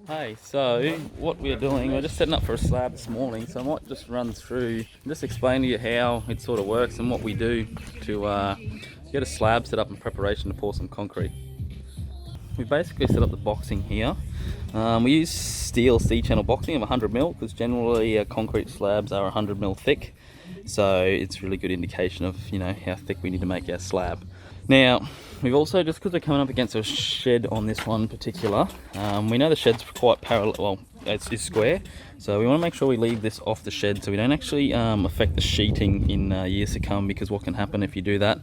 Hey, so what we're doing, we're just setting up for a slab this morning, so I might just run through, just explain to you how it sort of works and what we do to get a slab set up in preparation to pour some concrete. We basically set up the boxing here. We use steel C-channel boxing of 100mm because generally concrete slabs are 100mm thick, so it's a really good indication of how thick we need to make our slab. Now we've also, just because we're coming up against a shed on this one particular, we know the shed's quite parallel, well it's square, so we want to make sure we leave this off the shed so we don't actually affect the sheeting in years to come, because what can happen if you do that,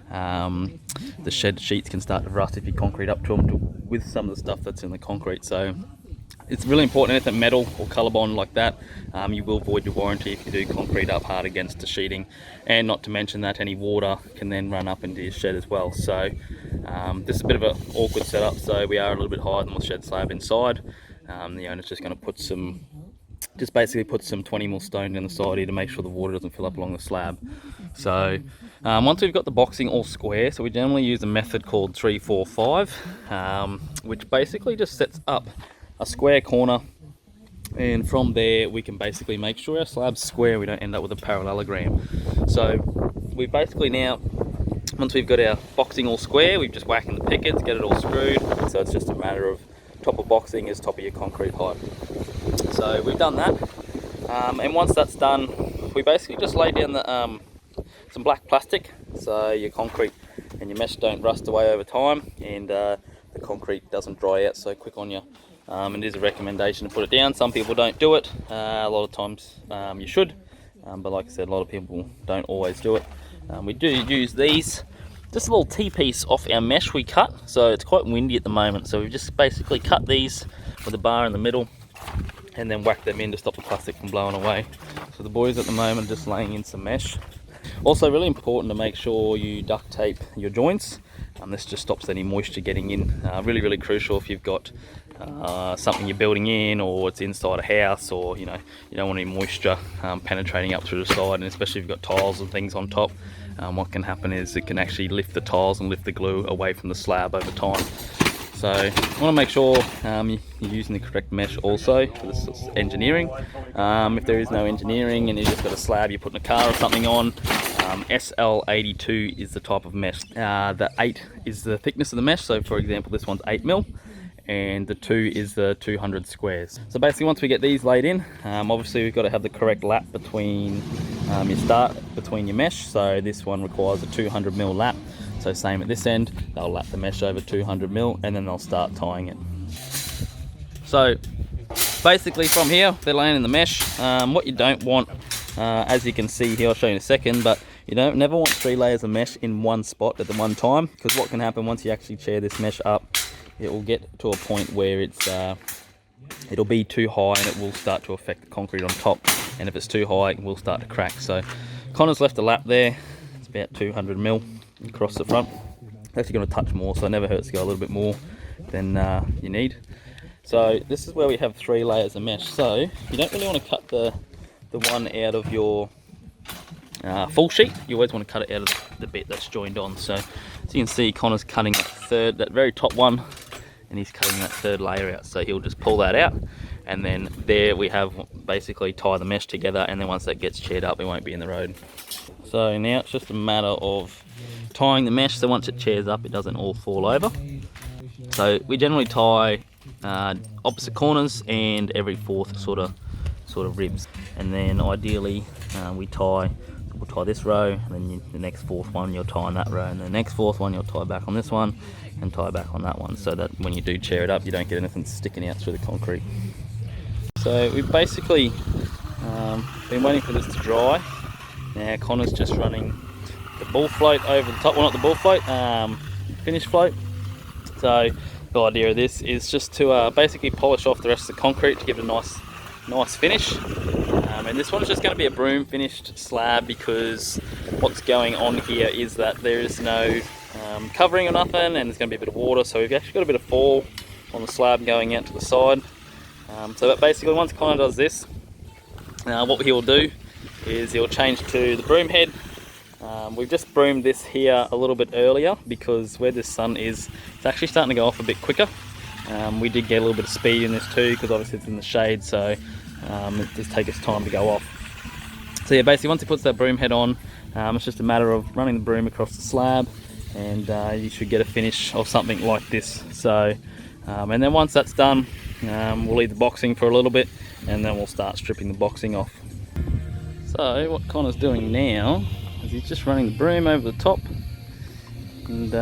the shed sheets can start to rust if you concrete up to them with some of the stuff that's in the concrete. So it's really important, anything metal or ColourBond like that, you will void your warranty if you do concrete up hard against the sheeting, and not to mention that any water can then run up into your shed as well. So this is a bit of an awkward setup, so we are a little bit higher than the shed slab inside. The owner's just going to put some, just basically put some 20mm stone down the side here to make sure the water doesn't fill up along the slab. So once we've got the boxing all square, so we generally use a method called 3-4-5, which basically just sets up a square corner, and from there we can basically make sure our slab's square, we don't end up with a parallelogram. So we basically now, once we've got our boxing all square, we've just whacking the pickets, get it all screwed, so it's just a matter of top of boxing is top of your concrete height. So we've done that, and once that's done, we basically just lay down the, some black plastic so your concrete and your mesh don't rust away over time, and the concrete doesn't dry out so quick on you. It is a recommendation to put it down. Some people don't do it, a lot of times you should, but like I said, a lot of people don't always do it. We do use these, just a little T-piece off our mesh we cut, so it's quite windy at the moment, so we've just basically cut these with a bar in the middle and then whack them in to stop the plastic from blowing away. So the boys at the moment are just laying in some mesh. Also really important to make sure you duct tape your joints. This just stops any moisture getting in. Really crucial if you've got something you're building in, or it's inside a house, or you don't want any moisture penetrating up through the side, and especially if you've got tiles and things on top. What can happen is it can actually lift the tiles and lift the glue away from the slab over time. So you want to make sure you're using the correct mesh also for this engineering. If there is no engineering and you've just got a slab you're putting a car or something on, SL82 is the type of mesh. The 8 is the thickness of the mesh, so for example this one's 8mm, and the 2 is the 200 squares. So basically once we get these laid in, obviously we've got to have the correct lap between between your mesh. So this one requires a 200mm lap. So same at this end, they'll lap the mesh over 200mm and then they'll start tying it. So basically from here, they're laying in the mesh. What you don't want, as you can see here, I'll show you in a second, but you never want 3 layers of mesh in one spot at the one time, because what can happen once you actually chair this mesh up, it will get to a point where it'll be too high and it will start to affect the concrete on top, and if it's too high it will start to crack. So Connor's left a lap there, it's about 200mm across the front. Actually going to touch more, so it never hurts to go a little bit more than you need. So this is where we have 3 layers of mesh. So you don't really want to cut the one out of your full sheet. You always want to cut it out of the bit that's joined on. So as you can see, Connor's cutting that very top one, and he's cutting that 3rd layer out. So he'll just pull that out, and then there we have basically tie the mesh together, and then once that gets chaired up, it won't be in the road. So now it's just a matter of tying the mesh, so once it chairs up it doesn't all fall over. So we generally tie opposite corners and every 4th sort of ribs, and then ideally we'll tie this row, and then the next 4th one you'll tie on that row, and the next 4th one you'll tie back on this one and tie back on that one, so that when you do chair it up you don't get anything sticking out through the concrete. So we've basically been waiting for this to dry. Now Connor's just running the bull float over the top, well not the bull float, finish float. So the idea of this is just to basically polish off the rest of the concrete to give it a nice finish. And this one's just going to be a broom finished slab, because what's going on here is that there is no covering or nothing, and there's going to be a bit of water, so we've actually got a bit of fall on the slab going out to the side. So that basically once Connor does this, what he'll do is he'll change to the broom head. We've just broomed this here a little bit earlier because where the sun is, it's actually starting to go off a bit quicker. We did get a little bit of speed in this too, because obviously it's in the shade, so it does take its time to go off. So yeah, basically once he puts that broom head on, it's just a matter of running the broom across the slab, and you should get a finish of something like this. So, and then once that's done, we'll leave the boxing for a little bit, and then we'll start stripping the boxing off. So what Connor's doing now is he's just running the broom over the top, and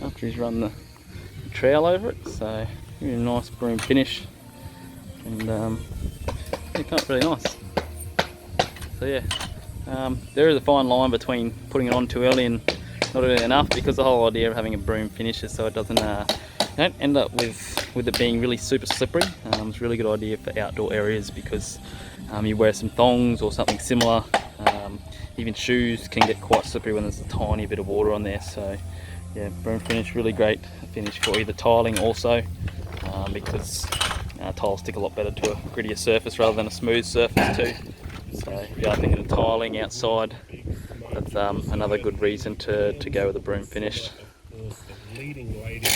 after he's run the trowel over it, so really nice broom finish, and it came up really nice. So yeah, there is a fine line between putting it on too early and not early enough, because the whole idea of having a broom finish is so it doesn't you don't end up with it being really super slippery. It's a really good idea for outdoor areas, because you wear some thongs or something similar, even shoes can get quite slippery when there's a tiny bit of water on there. So yeah, broom finish, really great finish for either tiling also, because tiles stick a lot better to a grittier surface rather than a smooth surface too. So if you are thinking of tiling outside, that's another good reason to go with a broom finish. Leading lady